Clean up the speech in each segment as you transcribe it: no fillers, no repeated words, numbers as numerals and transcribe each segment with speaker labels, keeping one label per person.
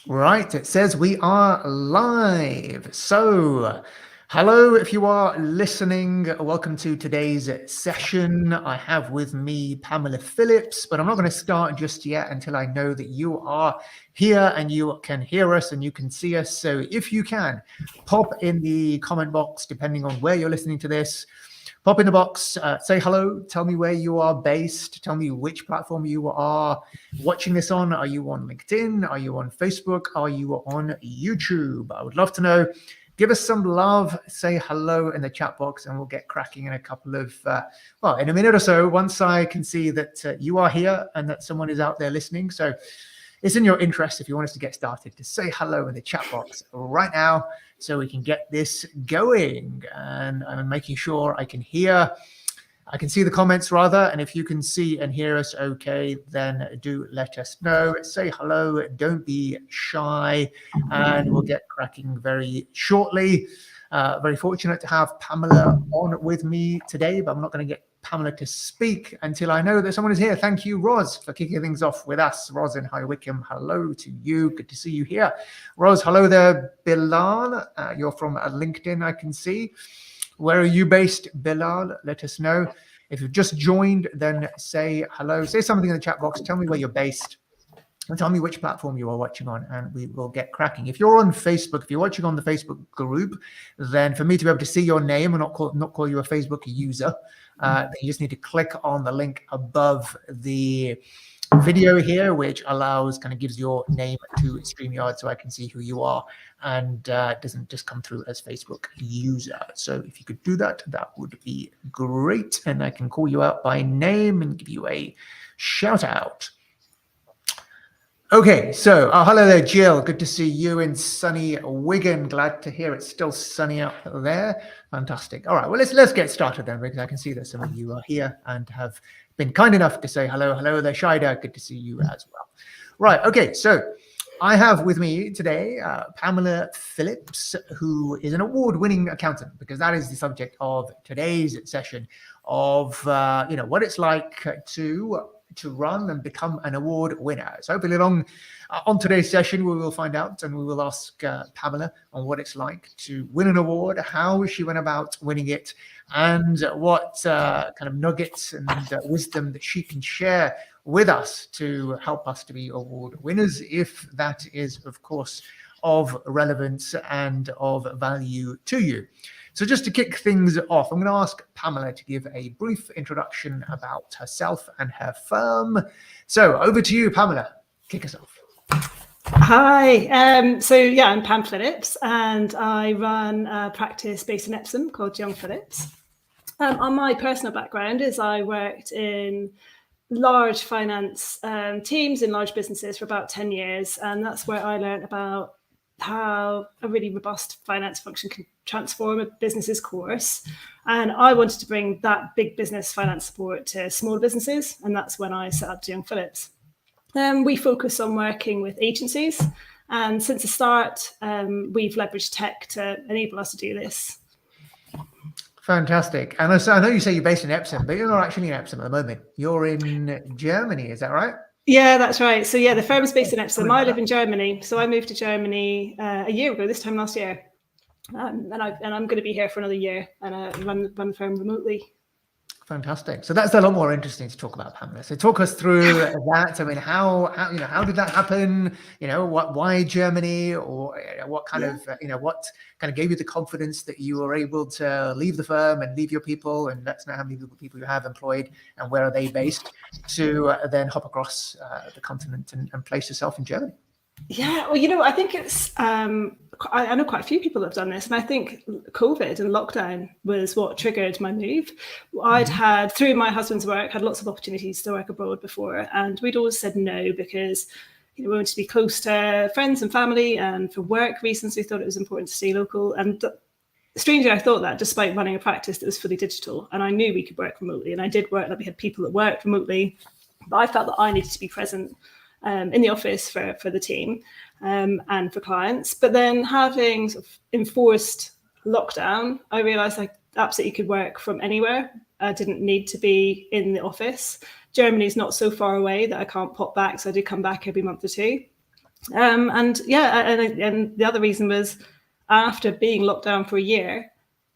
Speaker 1: Right, it says we are live. So, hello, if you are listening, welcome to today's session. I have with me Pamela Phillips, but I'm not going to start just yet until I know that you are here and you can hear us and you can see us. So, if you can, pop in the comment box, depending on where you're listening to this. Pop in the box, say hello, tell me where you are based, tell me which platform you are watching this on. Are you on LinkedIn? Are you on Facebook? Are you on YouTube? I would love to know. Give us some love, say hello in the chat box, and we'll get cracking in a couple of, in a minute or so, once I can see that you are here and that someone is out there listening. So it's in your interest, if you want us to get started, to say hello in the chat box right now so we can get this going. And I'm making sure I can see the comments rather. And if you can see and hear us okay, then do let us know. Say hello, don't be shy, and we'll get cracking very shortly. Very fortunate to have Pamela on with me today, but I'm not going to get Pamela to speak until I know that someone is here. Thank you, Roz, for kicking things off with us. Roz in High Wycombe, hello to you. Good to see you here. Roz, hello there. Bilal, you're from LinkedIn, I can see. Where are you based, Bilal? Let us know. If you've just joined, then say hello. Say something in the chat box. Tell me where you're based. And tell me which platform you are watching on, and we will get cracking. If you're on Facebook, if you're watching on the Facebook group, then for me to be able to see your name and not call you a Facebook user, then you just need to click on the link above the video here, which gives your name to StreamYard so I can see who you are, and doesn't just come through as Facebook user. So if you could do that, that would be great. And I can call you out by name and give you a shout out. Okay, so hello there, Jill. Good to see you in sunny Wigan. Glad to hear it's still sunny out there. Fantastic. All right, well, let's get started then, because I can see that some of you are here and have been kind enough to say hello. Hello there, Shida. Good to see you as well. Right, okay, so I have with me today Pamela Phillips, who is an award-winning accountant, because that is the subject of today's session of what it's like to run and become an award winner. So hopefully on today's session, we will find out, and we will ask Pamela on what it's like to win an award, how she went about winning it, and what kind of nuggets and wisdom that she can share with us to help us to be award winners, if that is, of course, of relevance and of value to you. So just to kick things off, I'm going to ask Pamela to give a brief introduction about herself and her firm. So over to you, Pamela. Kick us off.
Speaker 2: Hi. I'm Pam Phillips, and I run a practice based in Epsom called Jong Phillips. On my personal background is I worked in large finance teams in large businesses for about 10 years, and that's where I learned about how a really robust finance function can transform a business's course. And I wanted to bring that big business finance support to small businesses, and that's when I set up Jong Phillips. We focus on working with agencies, and since the start, we've leveraged tech to enable us to do this.
Speaker 1: Fantastic. And I know you say you're based in Epsom, but you're not actually in Epsom at the moment. You're in Germany, is that right?
Speaker 2: Yeah, that's right. So the firm is based in Epsom. I live in Germany. So I moved to Germany a year ago, this time last year. And I'm going to be here for another year and run the firm remotely.
Speaker 1: Fantastic. So that's a lot more interesting to talk about, Pamela. So talk us through that. I mean, how did that happen? Why Germany, or what kind of what kind of gave you the confidence that you were able to leave the firm and leave your people, and let's know how many people you have employed and where are they based, to then hop across the continent and place yourself in Germany.
Speaker 2: Yeah, well, I think it's, I know quite a few people have done this, and I think COVID and lockdown was what triggered my move. I'd had, through my husband's work, had lots of opportunities to work abroad before, and we'd always said no because we wanted to be close to friends and family, and for work reasons, we thought it was important to stay local. And strangely, I thought that despite running a practice that was fully digital, and I knew we could work remotely, and I did work, that we had people that worked remotely, but I felt that I needed to be present in the office for the team and for clients. But then having sort of enforced lockdown, I realised I absolutely could work from anywhere. I didn't need to be in the office. Germany's not so far away that I can't pop back, so I do come back every month or two. And the other reason was, after being locked down for a year,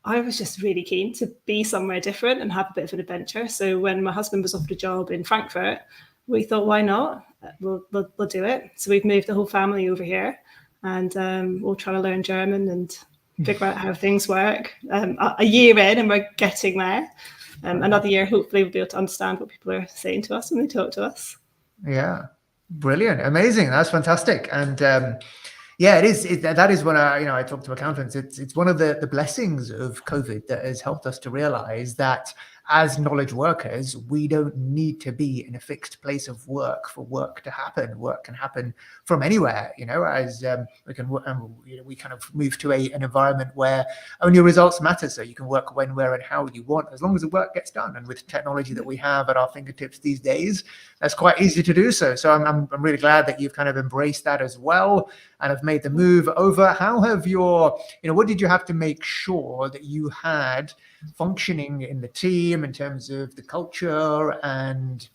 Speaker 2: I was just really keen to be somewhere different and have a bit of an adventure. So when my husband was offered a job in Frankfurt, we thought, why not? We'll do it. So we've moved the whole family over here, and we'll try to learn German and figure out how things work. A year in, and we're getting there. Another year, hopefully, we'll be able to understand what people are saying to us when they talk to us.
Speaker 1: Yeah, brilliant, amazing. That's fantastic. And yeah, it is. That is when I talk to accountants. It's one of the blessings of COVID that has helped us to realize that as knowledge workers, we don't need to be in a fixed place of work for work to happen. Work can happen from anywhere. As we kind of move to an environment where only results matter. So you can work when, where, and how you want, as long as the work gets done. And with technology that we have at our fingertips these days, that's quite easy to do so. So I'm really glad that you've kind of embraced that as well and have made the move over. How have what did you have to make sure that you had functioning in the team in terms of the culture and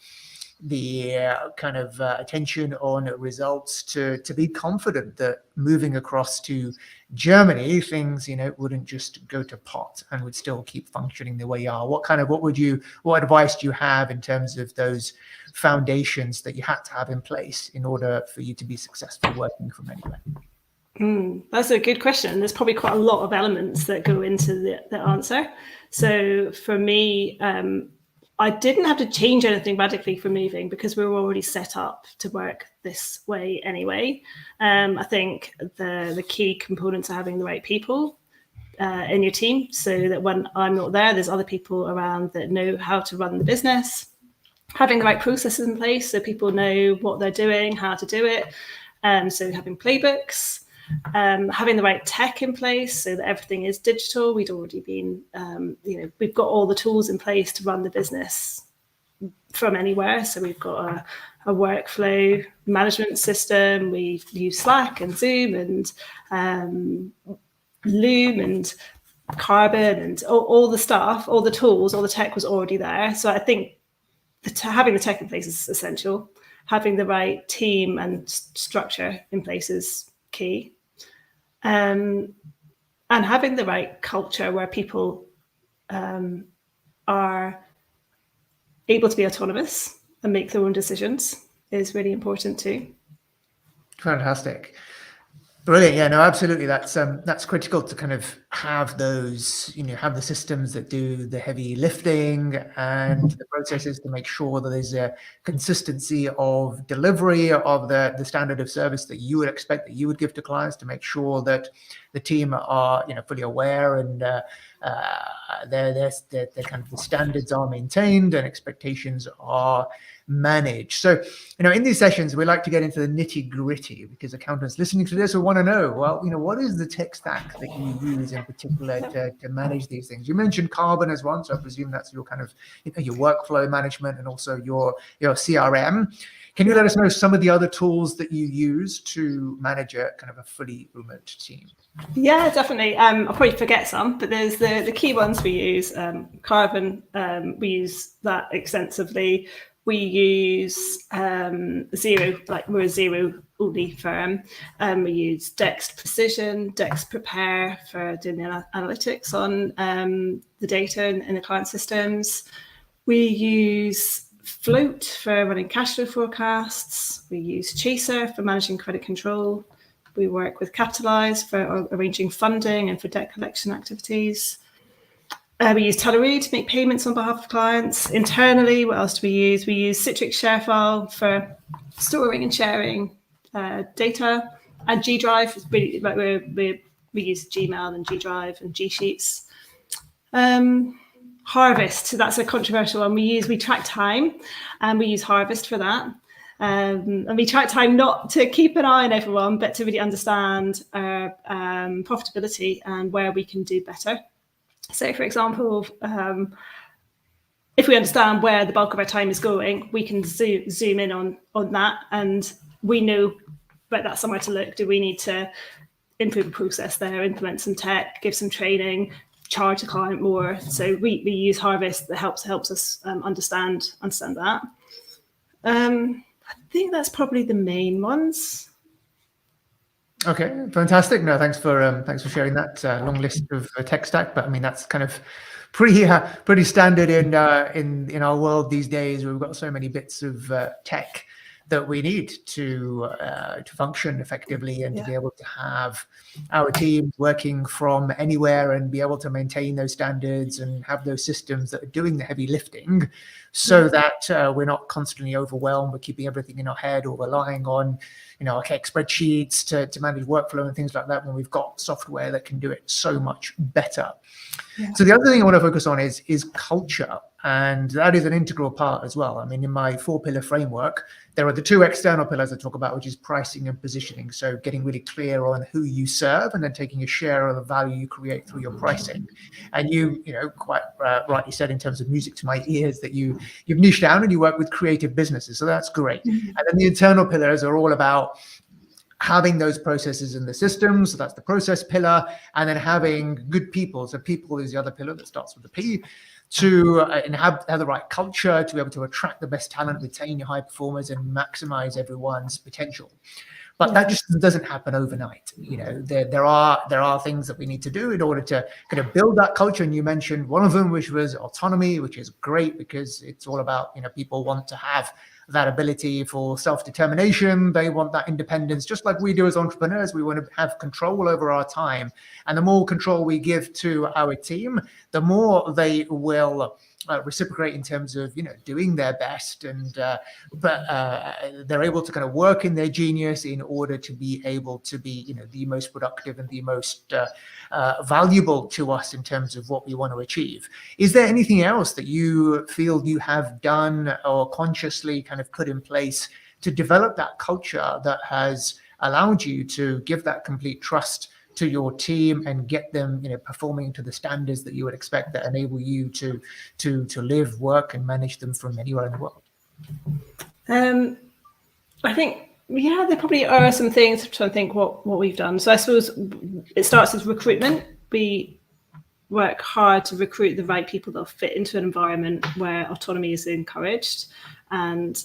Speaker 1: the kind of attention on results to be confident that moving across to Germany, things, wouldn't just go to pot and would still keep functioning the way you are? What advice do you have in terms of those foundations that you had to have in place in order for you to be successful working from anywhere?
Speaker 2: That's a good question. There's probably quite a lot of elements that go into the answer. So for me, I didn't have to change anything radically for moving because we were already set up to work this way anyway. I think the key components are having the right people in your team, so that when I'm not there, there's other people around that know how to run the business. Having the right processes in place so people know what they're doing, how to do it. So having playbooks. Having the right tech in place so that everything is digital. We'd already been, we've got all the tools in place to run the business from anywhere. So we've got a workflow management system. We use Slack and Zoom and Loom and Carbon and all the stuff, all the tools, all the tech was already there. So I think having the tech in place is essential. Having the right team and structure in place is key. And having the right culture where people are able to be autonomous and make their own decisions is really important too.
Speaker 1: Fantastic. Brilliant. Yeah, no, absolutely. That's critical to kind of have those, have the systems that do the heavy lifting and the processes to make sure that there's a consistency of delivery of the standard of service that you would expect, that you would give to clients, to make sure that the team are, fully aware and their kind of the standards are maintained and expectations are managed. So, in these sessions, we like to get into the nitty gritty because accountants listening to this will want to know, well, what is the tech stack that you use in particular to manage these things? You mentioned Carbon as one, so I presume that's your kind of, your workflow management and also your CRM. Can you let us know some of the other tools that you use to manage a kind of a fully remote team?
Speaker 2: Yeah, definitely. I'll probably forget some, but there's the key ones we use. Carbon, we use that extensively. We use Xero, like we're a Xero only firm. We use Dext Precision, Dext Prepare for doing the analytics on the data in the client systems. We use Float for running cash flow forecasts. We use Chaser for managing credit control. We work with Capitalize for arranging funding and for debt collection activities. We use Teleroo to make payments on behalf of clients. Internally, what else do we use? We use Citrix ShareFile for storing and sharing data. And G Drive is really like we use Gmail and G Drive and G Sheets. Harvest, that's a controversial one. We track time, and we use Harvest for that. And we track time not to keep an eye on everyone, but to really understand our profitability and where we can do better. So, for example, if we understand where the bulk of our time is going, we can zoom in on that, and we know that that's somewhere to look. Do we need to improve the process there, implement some tech, give some training, charge the client more? So we use Harvest that helps us understand that. I think that's probably the main ones.
Speaker 1: Okay, fantastic. No, thanks for sharing that long list of tech stack. But I mean, that's kind of pretty standard in our world these days. We've got so many bits of tech that we need to function effectively and to be able to have our team working from anywhere and be able to maintain those standards and have those systems that are doing the heavy lifting, so that we're not constantly overwhelmed. We're keeping everything in our head or relying on archaic spreadsheets to manage workflow and things like that, when we've got software that can do it so much better. So the other thing I want to focus on is culture, and that is an integral part as well. I mean, in my 4-pillar framework, there are the 2 external pillars I talk about, which is pricing and positioning. So getting really clear on who you serve, and then taking a share of the value you create through your pricing. And you quite rightly said, in terms of music to my ears, that you've niched down and you work with creative businesses. So that's great. And then the internal pillars are all about having those processes in the systems. So that's the process pillar. And then having good people. So people is the other pillar that starts with the P, to and have the right culture to be able to attract the best talent, retain your high performers, and maximize everyone's potential. But that just doesn't happen overnight. There are things that we need to do in order to kind of build that culture. And you mentioned one of them, which was autonomy, which is great, because it's all about, people want to have that ability for self-determination. They want that independence, just like we do as entrepreneurs. We want to have control over our time. And the more control we give to our team, the more they will reciprocate in terms of doing their best, and but they're able to kind of work in their genius in order to be able to be the most productive and the most valuable to us in terms of what we want to achieve. Is there anything else that you feel you have done or consciously kind of put in place to develop that culture that has allowed you to give that complete trust to your team and get them performing to the standards that you would expect, that enable you to live, work, and manage them from anywhere in the world?
Speaker 2: I think there probably are some things. I'm trying to think what we've done. So I suppose it starts with recruitment. We work hard to recruit the right people that fit into an environment where autonomy is encouraged, and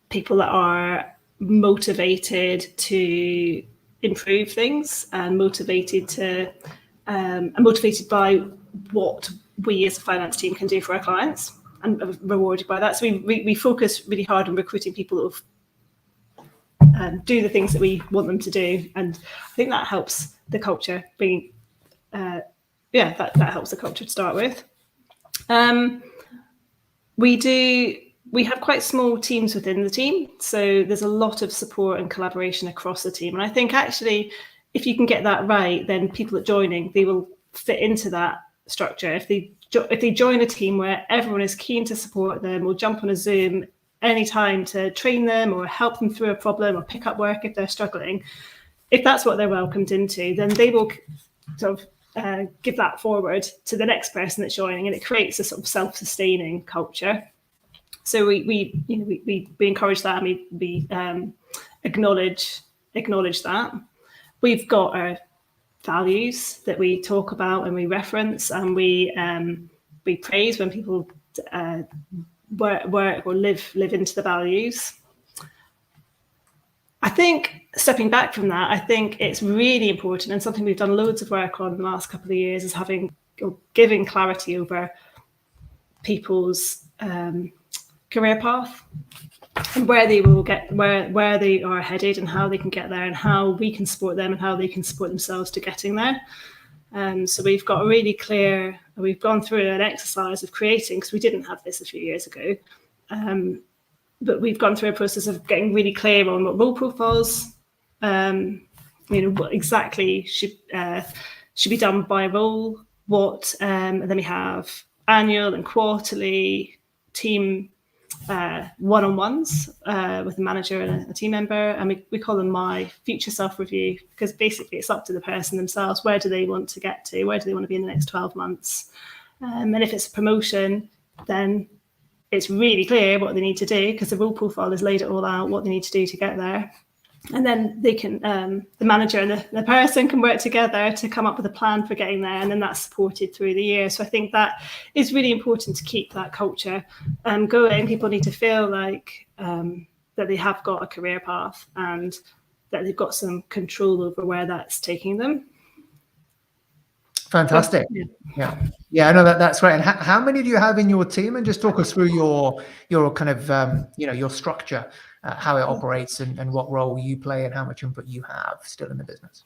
Speaker 2: people that are motivated to improve things, and motivated by what we as a finance team can do for our clients, and rewarded by that. So we focus really hard on recruiting people that do the things that we want them to do, and I think that helps the culture. That helps the culture to start with. We have quite small teams within the team, so there's a lot of support and collaboration across the team. And I think actually, if you can get that right, then people joining, they will fit into that structure. If they join a team where everyone is keen to support them, or jump on a Zoom anytime to train them or help them through a problem or pick up work if they're struggling, if that's what they're welcomed into, then they will sort of give that forward to the next person that's joining, and it creates a sort of self-sustaining culture. So we encourage that, and we acknowledge that. We've got our values that we talk about and we reference, and we praise when people work or live into the values. I think, stepping back from that, I think it's really important, and something we've done loads of work on in the last couple of years, is giving clarity over people's career path, and where they will get, where they are headed, and how they can get there, and how we can support them, and how they can support themselves to getting there. So we've got a really clear, we've gone through an exercise of creating, because we didn't have this a few years ago, but we've gone through a process of getting really clear on what role profiles, what exactly should be done by role, and then we have annual and quarterly team one-on-ones with a manager and a team member, and we call them my future self review, because basically it's up to the person themselves. Where do they want to get to? Where do they want to be in the next 12 months? And if it's a promotion, then it's really clear what they need to do, because the role profile has laid it all out, what they need to do to get there. And then they can, the manager and the person can work together to come up with a plan for getting there, and then that's supported through the year. So I think that is really important to keep that culture going. People need to feel like that they have got a career path and that they've got some control over where that's taking them.
Speaker 1: Fantastic. Yeah. I know that's great. And how many do you have in your team? And just talk us through your kind of your structure, how it operates, and what role you play, and how much input you have still in the business.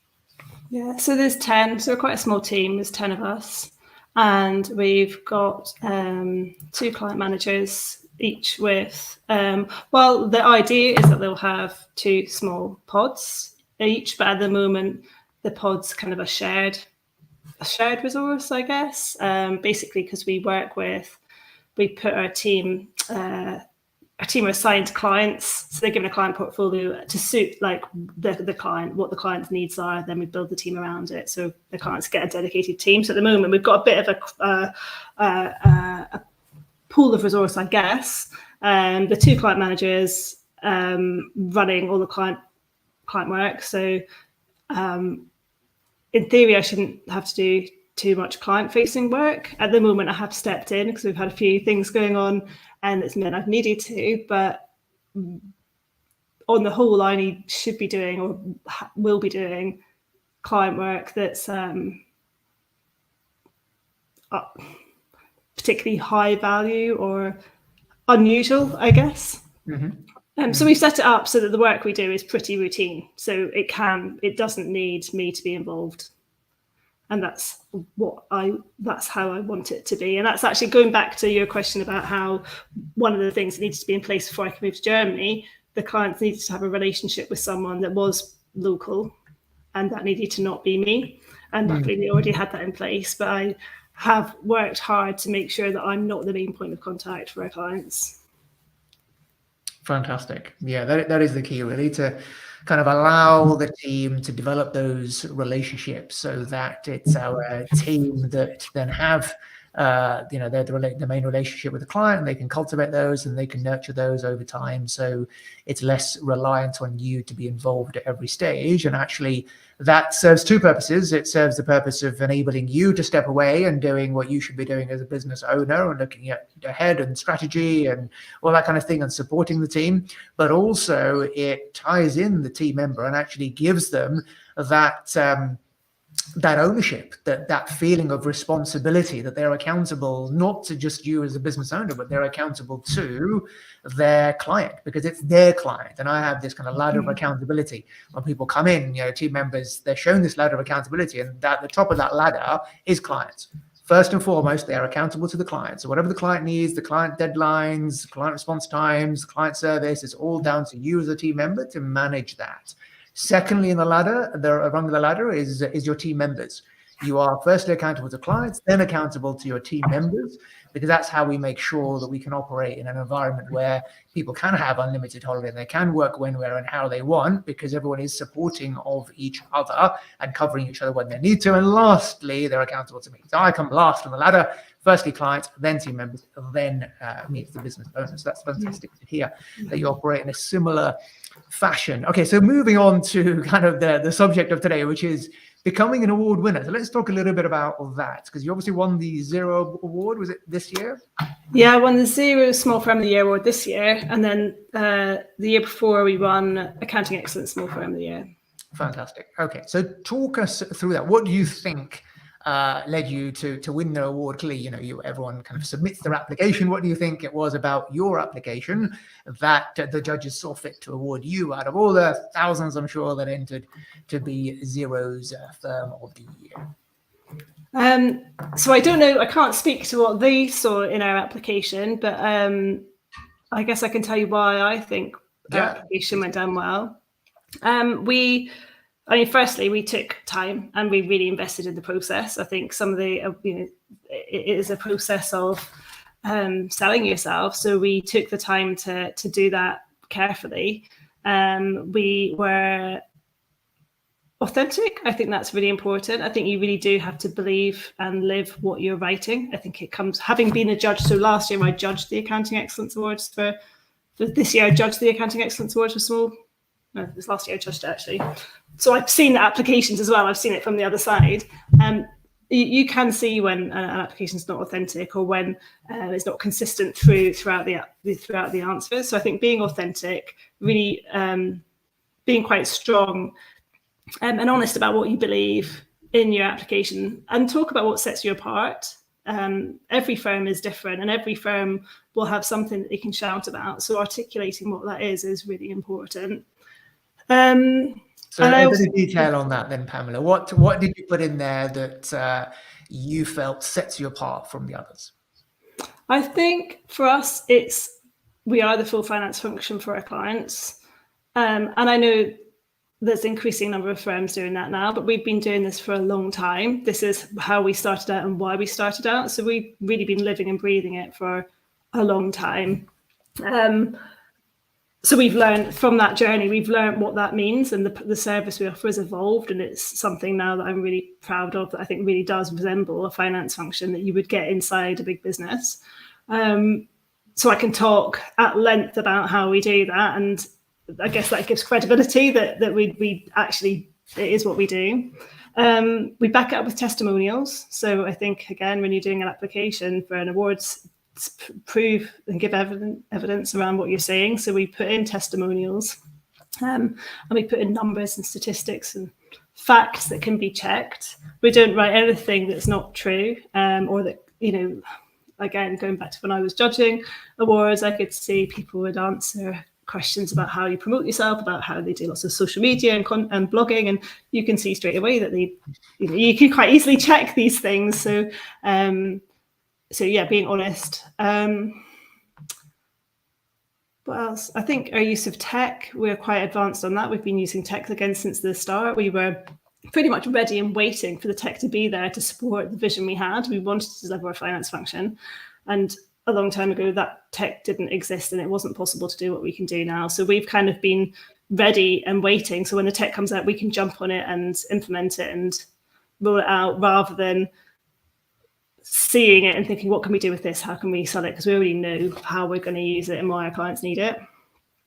Speaker 2: Yeah, so there's 10. So we're quite a small team. There's 10 of us, and we've got 2 client managers, each with. Well, the idea is that they'll have 2 small pods each, but at the moment, the pod's kind of a shared resource, I guess. Basically, because we put our team are assigned to clients, so they're given a client portfolio to suit like the client, what the client's needs are. Then we build the team around it, so the clients get a dedicated team. So at the moment, we've got a bit of a pool of resource, I guess. The 2 client managers running all the client work. So in theory, I shouldn't have to do too much client-facing work. At the moment, I have stepped in because we've had a few things going on, and it's meant I've needed to. But on the whole, I should be doing or will be doing client work that's particularly high value or unusual, I guess. So we've set it up so that the work we do is pretty routine. So it doesn't need me to be involved. And that's how I want it to be. And that's actually going back to your question about how one of the things that needs to be in place before I can move to Germany, the clients needed to have a relationship with someone that was local, and that needed to not be me. And luckily they already had that in place, but I have worked hard to make sure that I'm not the main point of contact for our clients.
Speaker 1: Fantastic. Yeah, that is the key, really, to kind of allow the team to develop those relationships so that it's our team that then have the main relationship with the client, and they can cultivate those and they can nurture those over time. So it's less reliant on you to be involved at every stage. And actually that serves 2 purposes. It serves the purpose of enabling you to step away and doing what you should be doing as a business owner and looking at ahead and strategy and all that kind of thing and supporting the team. But also it ties in the team member and actually gives them that ownership, that feeling of responsibility, that they're accountable not to just you as a business owner, but they're accountable to their client, because it's their client. And I have this kind of ladder of accountability. When people come in, team members, they're shown this ladder of accountability, and at the top of that ladder is clients. First and foremost, they are accountable to the client. So whatever the client needs, the client deadlines, client response times, client service, it's all down to you as a team member to manage that. Secondly, in the ladder, rung of the ladder is your team members. You are firstly accountable to clients, then accountable to your team members, because that's how we make sure that we can operate in an environment where people can have unlimited holiday and they can work when, where, and how they want, because everyone is supporting of each other and covering each other when they need to. And lastly, they're accountable to me. So I come last on the ladder. Firstly, clients, then team members, then me as the business owner. So that's fantastic to hear that you operate in a similar fashion. Okay, so moving on to kind of the subject of today, which is becoming an award winner. So let's talk a little bit about that, because you obviously won the Xero award. Was it this year?
Speaker 2: Yeah, I won the Xero Small Firm of the Year award this year, and then the year before we won Accounting Excellence Small Firm of the Year.
Speaker 1: Fantastic. Okay, so talk us through that. What do you think led you to win the award? Clearly, everyone kind of submits their application. What do you think it was about your application that the judges saw fit to award you out of all the thousands, I'm sure, that entered to be Xero's Firm of the Year?
Speaker 2: So I don't know, I can't speak to what they saw in our application, but I guess I can tell you why I think our application went down well. Firstly, we took time and we really invested in the process. I think some of the, it is a process of selling yourself. So we took the time to do that carefully. We were authentic. I think that's really important. I think you really do have to believe and live what you're writing. I think it comes, having been a judge. So last year I judged the Accounting Excellence Awards for this year. I judged the Accounting Excellence Awards for small. No, this last year I judged it actually. So I've seen the applications as well. I've seen it from the other side. you can see when an application is not authentic, or when it's not consistent throughout the answers. So I think being authentic, really being quite strong and honest about what you believe in your application, and talk about what sets you apart. Every firm is different, and every firm will have something that they can shout about. So articulating what that is really important.
Speaker 1: So a bit of detail on that then, Pamela. What did you put in there that you felt sets you apart from the others?
Speaker 2: I think for us, we are the full finance function for our clients. And I know there's an increasing number of firms doing that now, but we've been doing this for a long time. This is how we started out and why we started out. So we've really been living and breathing it for a long time. So we've learned from that journey, we've learned what that means, and the service we offer has evolved, and it's something now that I'm really proud of, that I think really does resemble a finance function that you would get inside a big business. So I can talk at length about how we do that, and I guess that gives credibility that we actually, it is what we do. We back it up with testimonials. So I think, again, when you're doing an application for an awards, prove and give evidence around what you're saying. So we put in testimonials, and we put in numbers and statistics and facts that can be checked. We don't write anything that's not true, or that, again, going back to when I was judging awards, I could see people would answer questions about how you promote yourself, about how they do lots of social media and blogging, and you can see straight away that you can quite easily check these things. So yeah, being honest. What else? I think our use of tech, we're quite advanced on that. We've been using tech again since the start. We were pretty much ready and waiting for the tech to be there to support the vision we had. We wanted to deliver a finance function, and a long time ago that tech didn't exist, and it wasn't possible to do what we can do now. So we've kind of been ready and waiting. So when the tech comes out, we can jump on it and implement it and roll it out, rather than seeing it and thinking, what can we do with this? How can we sell it? Because we already know how we're going to use it and why our clients need it.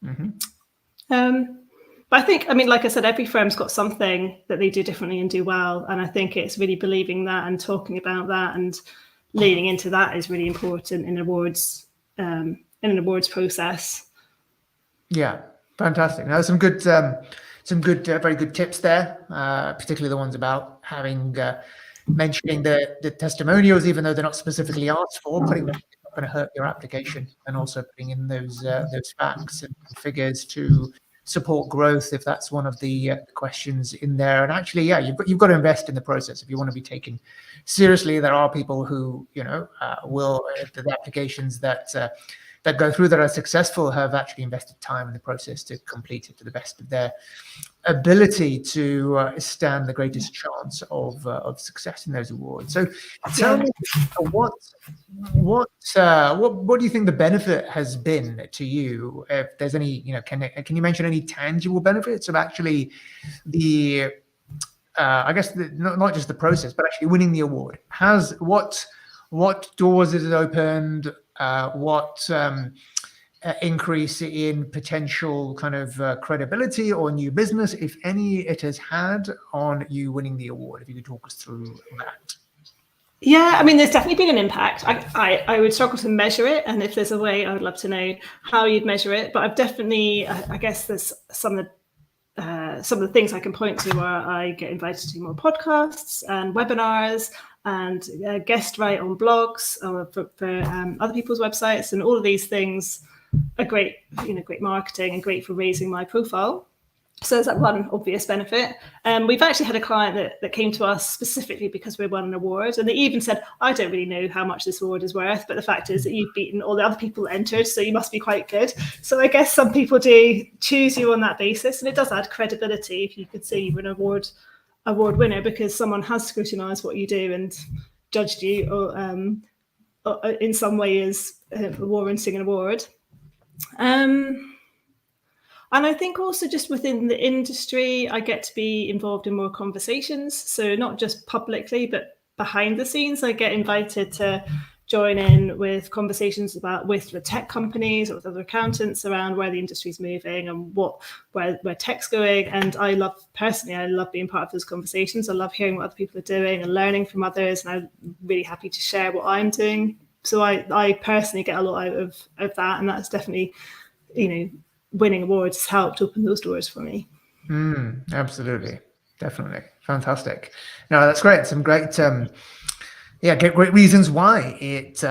Speaker 2: Mm-hmm. But I think, like I said, every firm's got something that they do differently and do well. And I think it's really believing that and talking about that and leaning into that is really important in awards, in an awards process.
Speaker 1: Yeah, fantastic. Now, some good, very good tips there, particularly the ones about having mentioning the testimonials, even though they're not specifically asked for, putting them not going to hurt your application, and also putting in those facts and figures to support growth, if that's one of the questions in there. And actually, yeah, you've got to invest in the process if you want to be taken seriously. There are people who will, the applications that go through that are successful have actually invested time in the process to complete it to the best of their ability to stand the greatest chance of success in those awards. So tell me, what do you think the benefit has been to you? If there's any, can you mention any tangible benefits of actually the I guess not just the process, but actually winning the award? What doors has it opened? What increase in potential kind of credibility or new business, if any, it has had on you winning the award? If you could talk us through that.
Speaker 2: Yeah, there's definitely been an impact. I would struggle to measure it, and if there's a way, I would love to know how you'd measure it. But I've definitely, I guess there's some of the things I can point to are I get invited to more podcasts and webinars and guest write on blogs for other people's websites, and all of these things are great, great marketing and great for raising my profile. So there's that one obvious benefit. We've actually had a client that came to us specifically because we won an award, and they even said, I don't really know how much this award is worth, but the fact is that you've beaten all the other people that entered, so you must be quite good. So I guess some people do choose you on that basis, and it does add credibility if you could say you're an award winner because someone has scrutinized what you do and judged you or in some way as warranting an award. And I think also just within the industry, I get to be involved in more conversations. So not just publicly, but behind the scenes, I get invited to join in with conversations with the tech companies or with other accountants around where the industry's moving and where tech's going. And I love being part of those conversations. I love hearing what other people are doing and learning from others. And I'm really happy to share what I'm doing. So I personally get a lot out of that. And that's definitely, winning awards has helped open those doors for me.
Speaker 1: Absolutely. Definitely. Fantastic. No, that's great. Some great, great reasons why it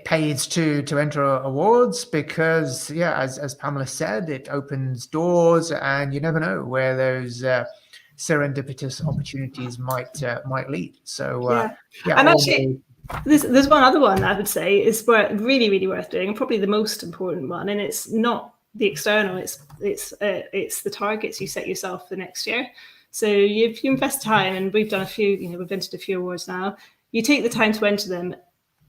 Speaker 1: pays to enter awards, because as Pamela said, it opens doors and you never know where those serendipitous opportunities might lead. So
Speaker 2: and actually there's one other one I would say is really, really worth doing, and probably the most important one, and it's not the external, it's the targets you set yourself for the next year. So if you invest time, and we've done we've entered a few awards now, you take the time to enter them.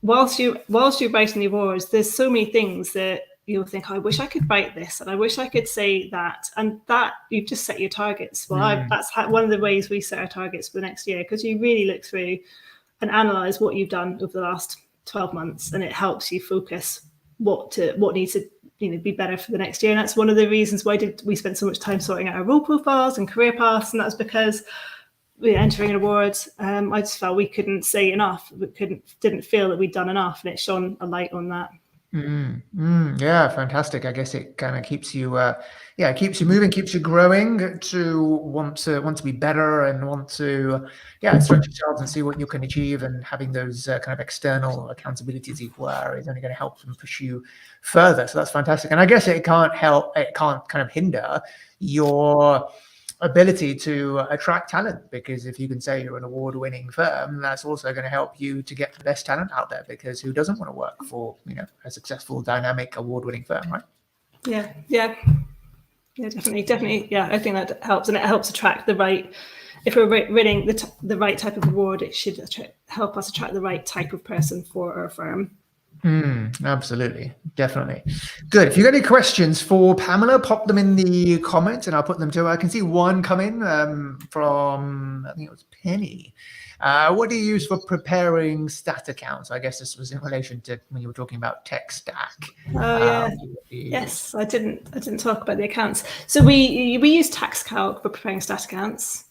Speaker 2: Whilst you're writing the awards, there's so many things that you'll think, I wish I could write this, and I wish I could say that, and that you've just set your targets. Well, that's one of the ways we set our targets for the next year, because you really look through and analyze what you've done over the last 12 months, and it helps you focus what needs to be better for the next year. And that's one of the reasons why we spent so much time sorting out our role profiles and career paths, and that's because we're entering an award. I just felt we couldn't say enough. We didn't feel that we'd done enough, and it shone a light on that.
Speaker 1: Yeah, fantastic. I guess it kind of keeps you keeps you moving, keeps you growing to want to be better and want to stretch yourselves and see what you can achieve, and having those kind of external accountabilities is only going to help them push you further. So that's fantastic. And I guess it can't kind of hinder your ability to attract talent, because if you can say you're an award-winning firm, that's also going to help you to get the best talent out there, because who doesn't want to work for a successful, dynamic, award-winning firm, right?
Speaker 2: Definitely. I think that helps, and it helps attract the right. If we're winning the right type of award, it should help us attract the right type of person for our firm.
Speaker 1: Absolutely. Definitely. Good. If you've got any questions for Pamela, pop them in the comments and I'll put them to her. I can see one come in from, I think it was Penny. What do you use for preparing stat accounts? I guess this was in relation to when you were talking about tech stack.
Speaker 2: Yes, I didn't talk about the accounts. So we use tax calc for preparing stat accounts,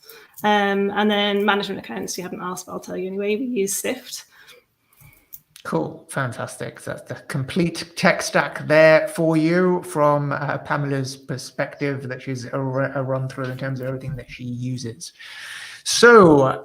Speaker 2: and then management accounts. You haven't asked, but I'll tell you anyway. We use Sift.
Speaker 1: Cool. Fantastic. That's the complete tech stack there for you from Pamela's perspective that she's a run through in terms of everything that she uses. So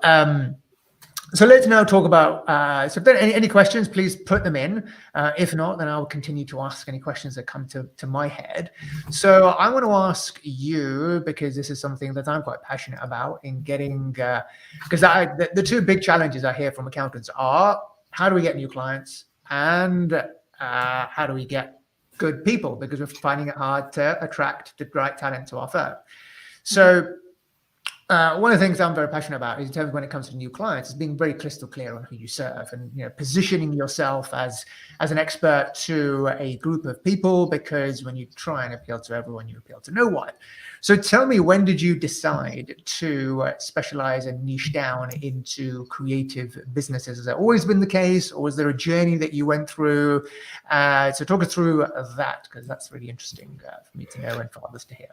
Speaker 1: let's now talk about, so if there are any questions, please put them in. If not, then I'll continue to ask any questions that come to my head. So I want to ask you, because this is something that I'm quite passionate about in getting, because the two big challenges I hear from accountants are, how do we get new clients, and how do we get good people, because we're finding it hard to attract the right talent to our firm. So one of the things I'm very passionate about is in terms of when it comes to new clients is being very crystal clear on who you serve, and positioning yourself as an expert to a group of people, because when you try and appeal to everyone, you appeal to no one. So tell me, when did you decide to specialize and niche down into creative businesses? Has that always been the case, or was there a journey that you went through? So talk us through that, because that's really interesting for me to know and for others to hear.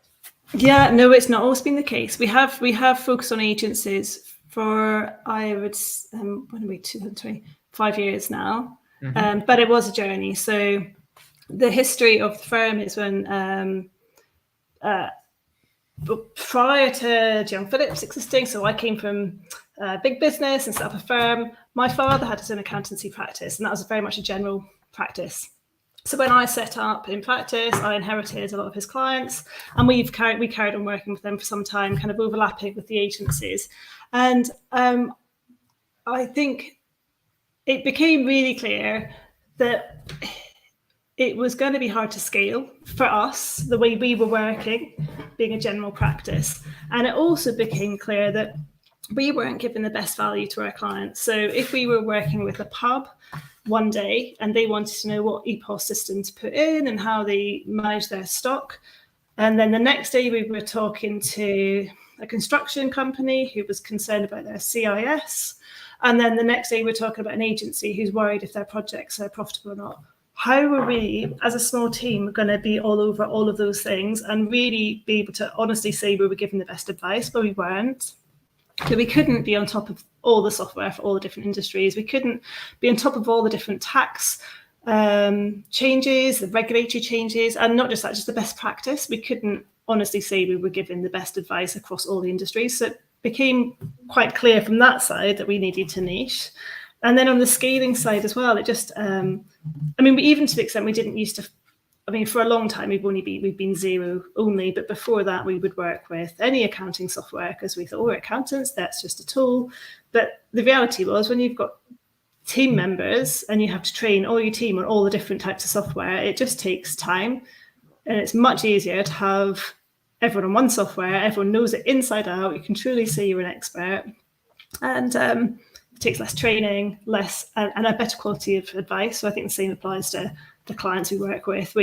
Speaker 2: Yeah, no, it's not always been the case. We have focused on agencies for, I would, when are we, 2020, 5 years now. But it was a journey. So the history of the firm is when, prior to Pamela Phillips existing, so I came from big business and set up a firm. My father had his own accountancy practice, and that was very much a general practice. So when I set up in practice, I inherited a lot of his clients, and we carried on working with them for some time, kind of overlapping with the agencies. And I think it became really clear that it was going to be hard to scale for us, the way we were working, being a general practice. And it also became clear that we weren't giving the best value to our clients. So if we were working with a pub one day and they wanted to know what EPOS system to put in and how they manage their stock, and then the next day we were talking to a construction company who was concerned about their CIS, And then the next day we're talking about an agency who's worried if their projects are profitable or not. How are we, as a small team, going to be all over all of those things and really be able to honestly say we were giving the best advice, but we weren't? So we couldn't be on top of all the software for all the different industries. We couldn't be on top of all the different tax changes, the regulatory changes, and not just that, just the best practice. We couldn't honestly say we were giving the best advice across all the industries. So it became quite clear from that side that we needed to niche. And then on the scaling side as well, it just, even to the extent we didn't used to, for a long time, we've been Xero only, but before that, we would work with any accounting software because we thought, we're accountants, that's just a tool. But the reality was when you've got team members and you have to train all your team on all the different types of software, it just takes time. And it's much easier to have everyone on one software, everyone knows it inside out, you can truly say you're an expert. And it takes less training, and a better quality of advice. So I think the same applies to the clients we work with.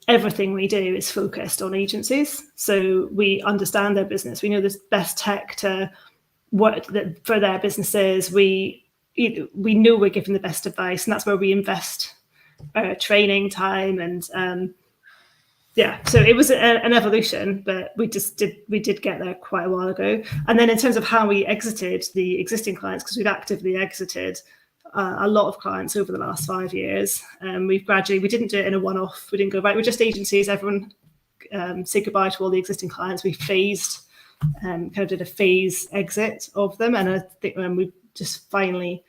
Speaker 2: Everything we do is focused on agencies. So we understand their business. We know the best tech to work for their businesses. We know we're giving the best advice, and that's where we invest training time and so it was an evolution, but we did get there quite a while ago. And then in terms of how we exited the existing clients, because we've actively exited a lot of clients over the last 5 years, we didn't do it in a one-off. We didn't go right. We're just agencies. Everyone say goodbye to all the existing clients. We phased, kind of did a phase exit of them, and I think when we just finally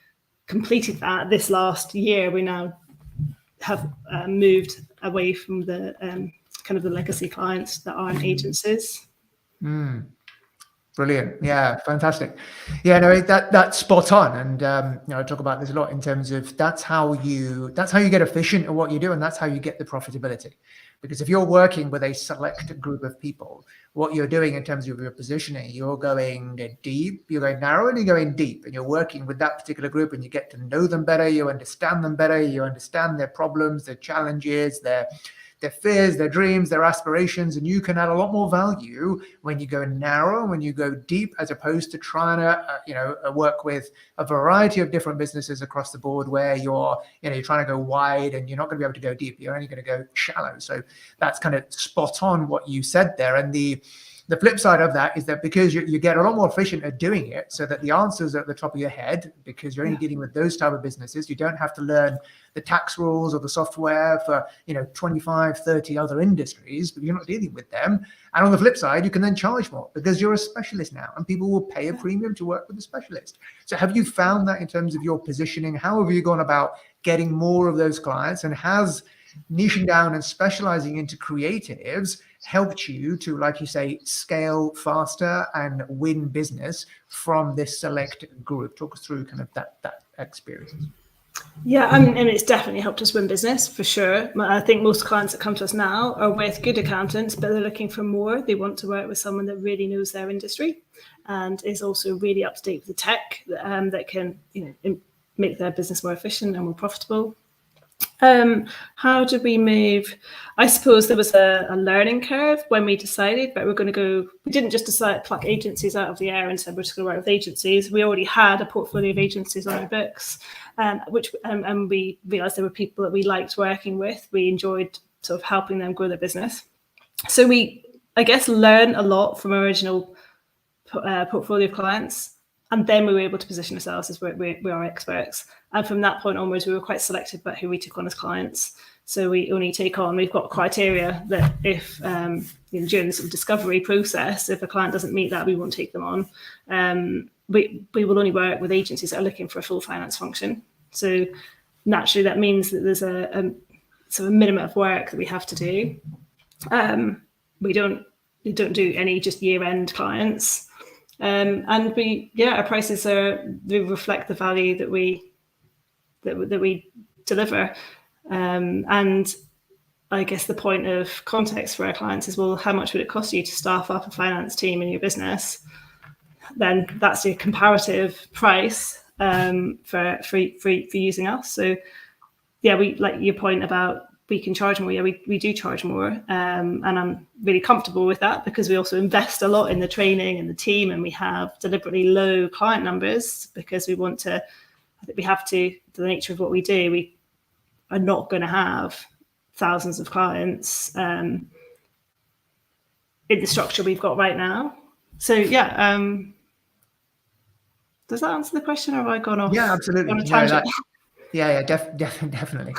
Speaker 2: completed that this last year, we now have moved away from the kind of the legacy clients that aren't agencies.
Speaker 1: Brilliant. Yeah, fantastic. Yeah, no, that's spot on. And I talk about this a lot in terms of that's how you get efficient at what you do, and that's how you get the profitability. Because if you're working with a select group of people, what you're doing in terms of your positioning, you're going deep, you're going narrow, and you're going deep, and you're working with that particular group, and you get to know them better, you understand them better, you understand their problems, their challenges, their fears, their dreams, their aspirations, and you can add a lot more value when you go narrow, when you go deep, as opposed to trying to work with a variety of different businesses across the board where you're trying to go wide and you're not going to be able to go deep. You're only going to go shallow. So that's kind of spot on what you said there. And the flip side of that is that because you get a lot more efficient at doing it, so that the answers are at the top of your head, because you're only dealing with those type of businesses. You don't have to learn the tax rules or the software for 25, 30 other industries, but you're not dealing with them. And on the flip side, you can then charge more because you're a specialist now, and people will pay a premium to work with a specialist. So have you found that in terms of your positioning? How have you gone about getting more of those clients, and has niching down and specializing into creatives helped you to, like you say, scale faster and win business from this select group? Talk us through kind of that experience.
Speaker 2: Yeah, and it's definitely helped us win business for sure. I think most clients that come to us now are with good accountants, but they're looking for more. They want to work with someone that really knows their industry and is also really up to date with the tech that can make their business more efficient and more profitable. How did we move? I suppose there was a learning curve when we decided that we're going to go. We didn't just decide to pluck agencies out of the air and said we're just going to work with agencies. We already had a portfolio of agencies on our books, and we realised there were people that we liked working with. We enjoyed sort of helping them grow their business. So we, I guess, learned a lot from our original portfolio of clients. And then we were able to position ourselves as we are experts. And from that point onwards, we were quite selective about who we took on as clients. So we only take on, we've got criteria that if, during the sort of discovery process, if a client doesn't meet that, we won't take them on. We will only work with agencies that are looking for a full finance function. So naturally, that means that there's a sort of minimum of work that we have to do. We don't do any just year-end clients. And our prices they reflect the value that we deliver. And I guess the point of context for our clients is, well, how much would it cost you to staff up a finance team in your business? Then that's your comparative price for using us. So yeah, we like your point about we can charge more. Yeah, we do charge more. And I'm really comfortable with that because we also invest a lot in the training and the team, and we have deliberately low client numbers because we want to, I think we have to, the nature of what we do, we are not going to have thousands of clients in the structure we've got right now. So yeah, does that answer the question, or have I gone off?
Speaker 1: Yeah, absolutely.
Speaker 2: On a tangent?
Speaker 1: Definitely.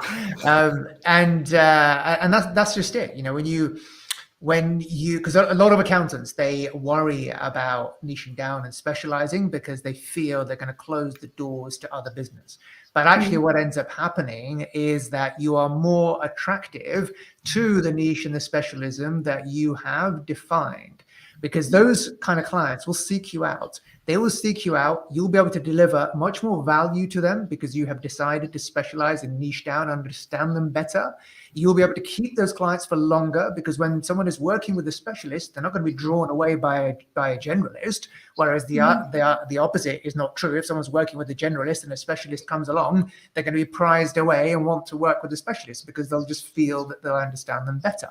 Speaker 1: And that's just it. You know, when you because a lot of accountants, they worry about niching down and specializing because they feel they're going to close the doors to other business. But actually what ends up happening is that you are more attractive to the niche and the specialism that you have defined, because those kind of clients will seek you out. They will seek you out. You'll be able to deliver much more value to them because you have decided to specialize and niche down, understand them better. You'll be able to keep those clients for longer because when someone is working with a specialist, they're not going to be drawn away by a generalist. Whereas the opposite is not true. If someone's working with a generalist and a specialist comes along, they're going to be prized away and want to work with a specialist because they'll just feel that they'll understand them better.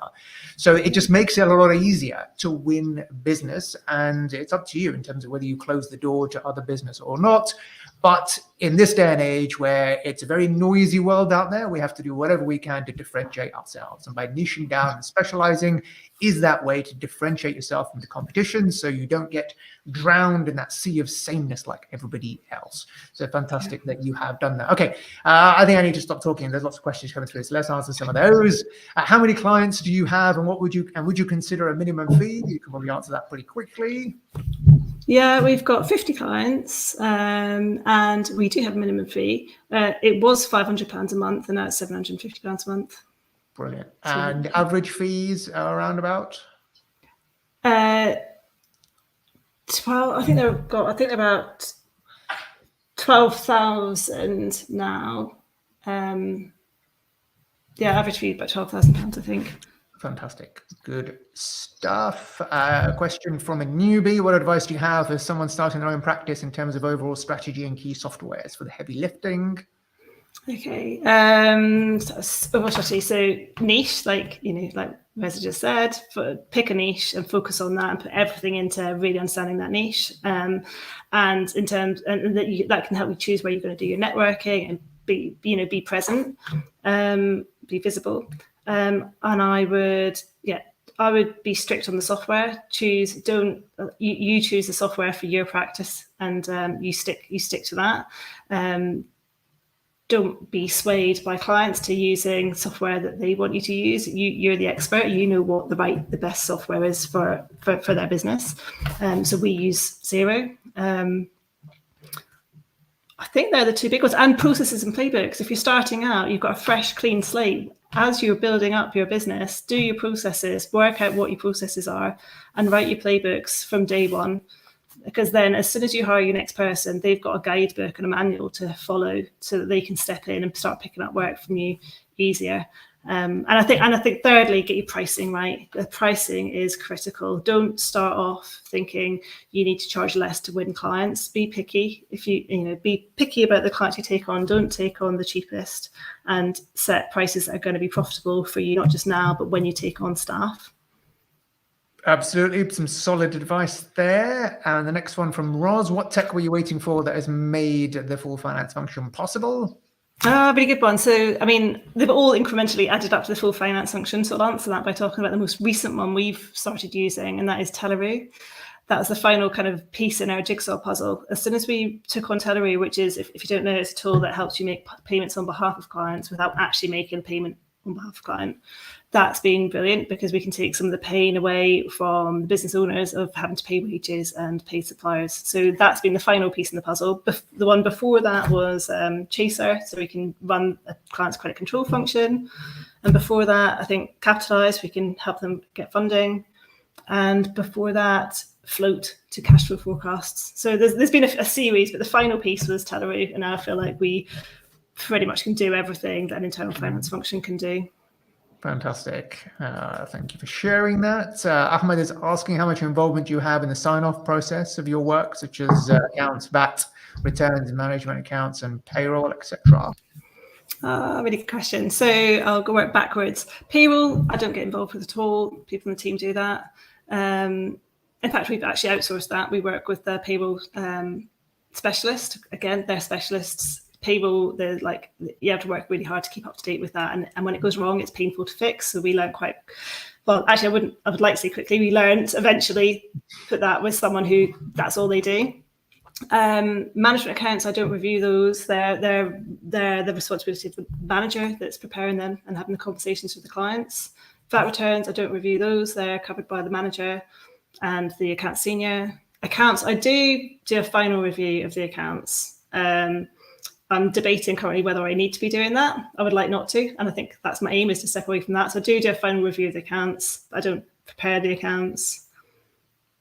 Speaker 1: So it just makes it a lot easier to win business, and it's up to you in terms of whether you close the door to other business or not. But in this day and age where it's a very noisy world out there, we have to do whatever we can to differentiate ourselves. And by niching down and specializing is that way to differentiate yourself from the competition so you don't get drowned in that sea of sameness like everybody else. So fantastic that you have done that. Okay, I think I need to stop talking. There's lots of questions coming through, so let's answer some of those. How many clients do you have, and would you consider a minimum fee? You can probably answer that pretty quickly.
Speaker 2: Yeah, we've got 50 clients, and we do have a minimum fee. It was £500 a month, and now it's £750 a month.
Speaker 1: Brilliant. And average fees are around about?
Speaker 2: 12. I think they're about 12,000 now. Average fee about £12,000, I think.
Speaker 1: Fantastic. Good stuff. A question from a newbie. What advice do you have as someone starting their own practice in terms of overall strategy and key softwares for the heavy lifting?
Speaker 2: Okay. So niche, like Reza just said, pick a niche and focus on that and put everything into really understanding that niche. And in terms, and that can help you choose where you're going to do your networking and be present, be visible. And I would be strict on the software. You choose the software for your practice, and you stick to that. Don't be swayed by clients to using software that they want you to use. You're the expert. You know what the best software is for their business. So we use Xero. I think they're the two big ones. And processes and playbooks. If you're starting out, you've got a fresh, clean slate. As you're building up your business, do your processes, work out what your processes are, and write your playbooks from day one. Because then as soon as you hire your next person, they've got a guidebook and a manual to follow so that they can step in and start picking up work from you easier. And I think thirdly, get your pricing right. The pricing is critical. Don't start off thinking you need to charge less to win clients. Be picky. Be picky about the clients you take on. Don't take on the cheapest, and set prices that are going to be profitable for you, not just now, but when you take on staff.
Speaker 1: Absolutely. Some solid advice there. And the next one from Roz. What tech were you waiting for that has made the full finance function possible?
Speaker 2: Really good one. So, they've all incrementally added up to the full finance function. So I'll answer that by talking about the most recent one we've started using, and that is Teleroo. That was the final kind of piece in our jigsaw puzzle. As soon as we took on Teleroo, which is, if you don't know, it's a tool that helps you make payments on behalf of clients without actually making a payment on behalf of client. That's been brilliant because we can take some of the pain away from the business owners of having to pay wages and pay suppliers. So that's been the final piece in the puzzle. The one before that was Chaser, so we can run a client's credit control function. And before that, I think Capitalize, we can help them get funding. And before that, Float to cash flow forecasts. So there's been a series, but the final piece was Teleroo, and now I feel like we pretty much can do everything that an internal finance function can do.
Speaker 1: Fantastic. Thank you for sharing that. Ahmed is asking how much involvement you have in the sign-off process of your work, such as accounts, VAT, returns, management accounts, and payroll, etc.
Speaker 2: Really good question. So I'll go work backwards. Payroll, I don't get involved with at all. People in the team do that. In fact, we've actually outsourced that. We work with the payroll specialist. Again, they're specialists. Payroll, they're like, you have to work really hard to keep up to date with that. And when it goes wrong, it's painful to fix. So we learn quite well. Actually, I would like to say quickly, we learned eventually put that with someone who that's all they do. Management accounts, I don't review those. They're the responsibility of the manager that's preparing them and having the conversations with the clients. VAT returns, I don't review those. They're covered by the manager and the account senior. Accounts, I do a final review of the accounts. I'm debating currently whether I need to be doing that. I would like not to, and I think that's my aim, is to step away from that. So I do a final review of the accounts. I don't prepare the accounts.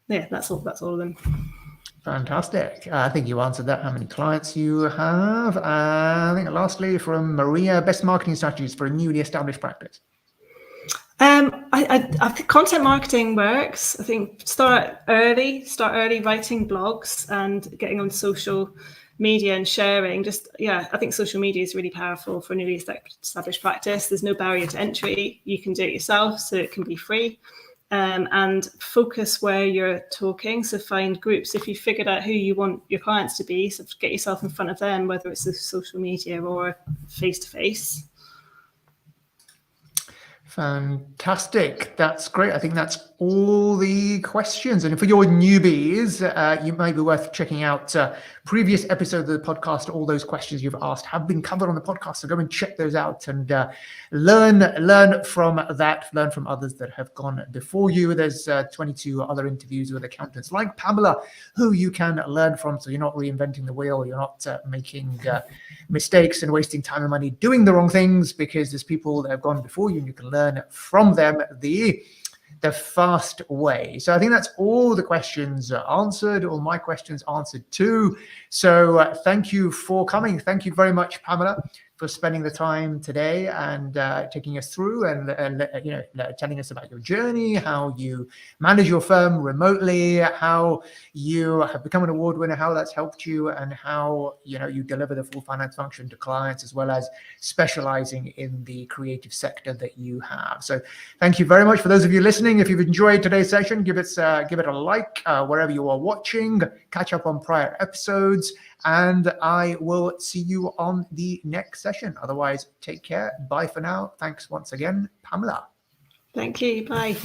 Speaker 2: Yeah, that's all of them.
Speaker 1: Fantastic. I think you answered that, how many clients you have. I think lastly from Maria, best marketing strategies for a newly established practice.
Speaker 2: I think content marketing works. I think start early writing blogs and getting on social media and sharing. I think social media is really powerful for a newly established practice. There's no barrier to entry. You can do it yourself, so it can be free. And focus where you're talking. So find groups. If you figured out who you want your clients to be, so get yourself in front of them, whether it's social media or face-to-face.
Speaker 1: Fantastic. That's great. I think that's all the questions. And for your newbies, you may be worth checking out previous episodes of the podcast. All those questions you've asked have been covered on the podcast. So go and check those out and learn from that, learn from others that have gone before you. There's 22 other interviews with accountants like Pamela, who you can learn from. So you're not reinventing the wheel. You're not making mistakes and wasting time and money doing the wrong things, because there's people that have gone before you and you can learn from them the fast way. So I think that's all the questions answered, all my questions answered too. So thank you for coming. Thank you very much, Pamela, for spending the time today and taking us through and telling us about your journey, how you manage your firm remotely, how you have become an award winner, how that's helped you, and how you deliver the full finance function to clients, as well as specializing in the creative sector that you have. So thank you very much. For those of you listening, if you've enjoyed today's session, give it a like wherever you are watching. Catch up on prior episodes, and I will see you on the next session. Otherwise, take care. Bye for now. Thanks once again, Pamela.
Speaker 2: Thank you. Bye.